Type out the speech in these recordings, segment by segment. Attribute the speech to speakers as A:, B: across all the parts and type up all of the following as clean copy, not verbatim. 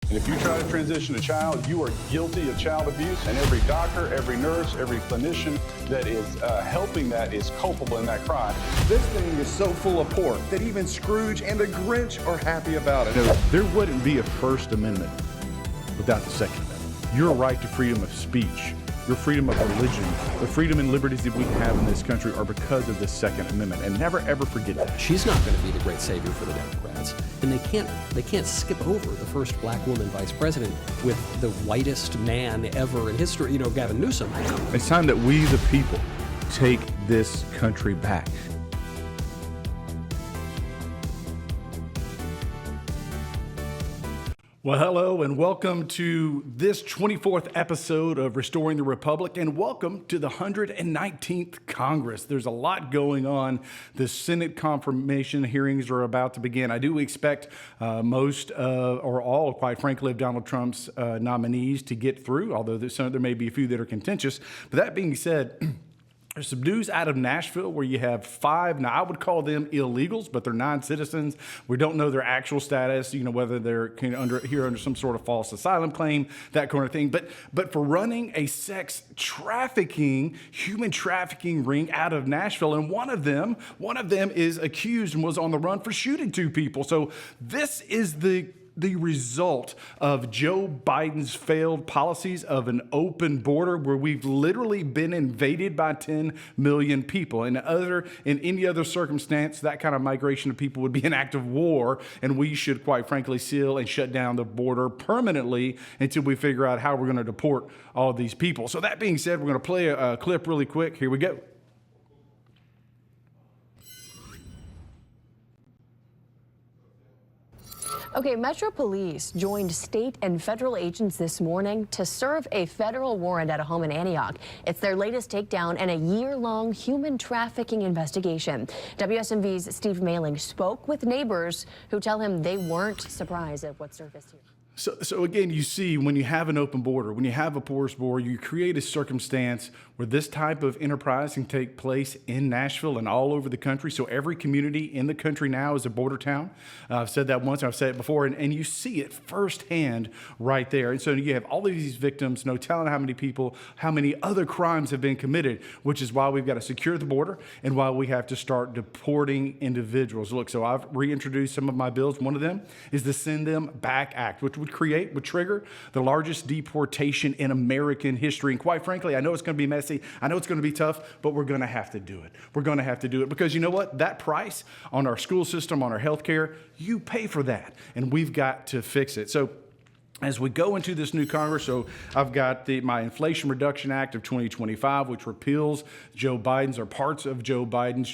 A: And if you try to transition a child, you are guilty of child abuse, and every doctor, every nurse, every clinician that is helping that is culpable in that crime.
B: This thing is so full of pork that even Scrooge and the Grinch are happy about it.
C: There wouldn't be a First Amendment without the Second Amendment. Your right to freedom of speech, your freedom of religion, the freedom and liberties that we have in this country are because of the Second Amendment, and never ever forget that.
D: She's not going to be the great savior for the Democrats, and they can't skip over the first black woman vice president with the whitest man ever in history, Gavin Newsom.
C: It's time that we, the people, take this country back. Well, hello and welcome to this 24th episode of Restoring the Republic, and welcome to the 119th Congress. There's a lot going on. The Senate confirmation hearings are about to begin. I do expect most or all, quite frankly, of Donald Trump's nominees to get through, although there may be a few that are contentious. But that being said, there's some news out of Nashville where you have 5, now I would call them illegals, but they're non-citizens. We don't know their actual status, whether they're under some sort of false asylum claim, that kind of thing. But for running a sex trafficking, human trafficking ring out of Nashville, and one of them is accused and was on the run for shooting 2 people. So this is the result of Joe Biden's failed policies of an open border where we've literally been invaded by 10 million people. In any other circumstance, that kind of migration of people would be an act of war, and we should, quite frankly, seal and shut down the border permanently until we figure out how we're going to deport all of these people. So that being said, we're going to play a clip really quick. Here we go.
E: Okay, Metro Police joined state and federal agents this morning to serve a federal warrant at a home in Antioch. It's their latest takedown in a year-long human trafficking investigation. WSMV's Steve Mailing spoke with neighbors who tell him they weren't surprised at what surfaced here.
C: So again, you see, when you have an open border, when you have a porous border, you create a circumstance where this type of enterprise can take place in Nashville and all over the country. So every community in the country now is a border town. I've said that once, I've said it before, and you see it firsthand right there. And so you have all of these victims, no telling how many people, how many other crimes have been committed, which is why we've got to secure the border and why we have to start deporting individuals. Look, so I've reintroduced some of my bills. One of them is the Send Them Back Act, which would trigger the largest deportation in American history. And quite frankly, I know it's going to be messy. I know it's going to be tough, but we're going to have to do it. We're going to have to do it because you know what? That price on our school system, on our health care, you pay for that. And we've got to fix it. So as we go into this new Congress, so I've got my Inflation Reduction Act of 2025, which repeals Joe Biden's or parts of Joe Biden's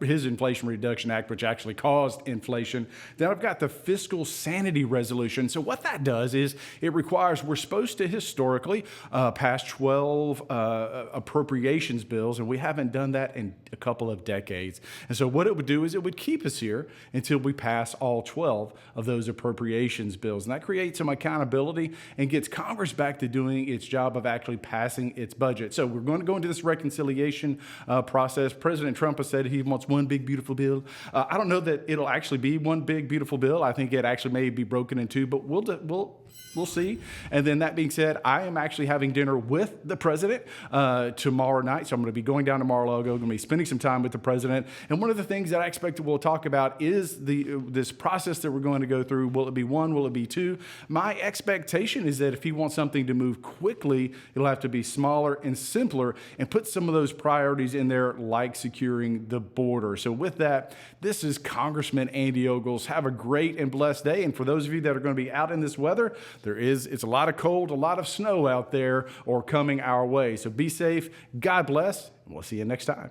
C: his Inflation Reduction Act, which actually caused inflation. Then I've got the Fiscal Sanity Resolution. So what that does is it requires, we're supposed to historically pass 12 appropriations bills, and we haven't done that in a couple of decades. And so what it would do is it would keep us here until we pass all 12 of those appropriations bills. And that creates some accountability and gets Congress back to doing its job of actually passing its budget. So we're going to go into this reconciliation process. President Trump has said he wants one big, beautiful bill. I don't know that it'll actually be one big, beautiful bill. I think it actually may be broken in 2, but we'll see. And then that being said, I am actually having dinner with the president tomorrow night. So I'm going to be going down to Mar-a-Lago, going to be spending some time with the president. And one of the things that I expect we'll talk about is this process that we're going to go through. Will it be 1? Will it be 2? My expectation is that if he wants something to move quickly, it'll have to be smaller and simpler and put some of those priorities in there, like securing the border. So with that, this is Congressman Andy Ogles. Have a great and blessed day. And for those of you that are going to be out in this weather, it's a lot of cold, a lot of snow out there or coming our way. So be safe. God bless, and we'll see you next time.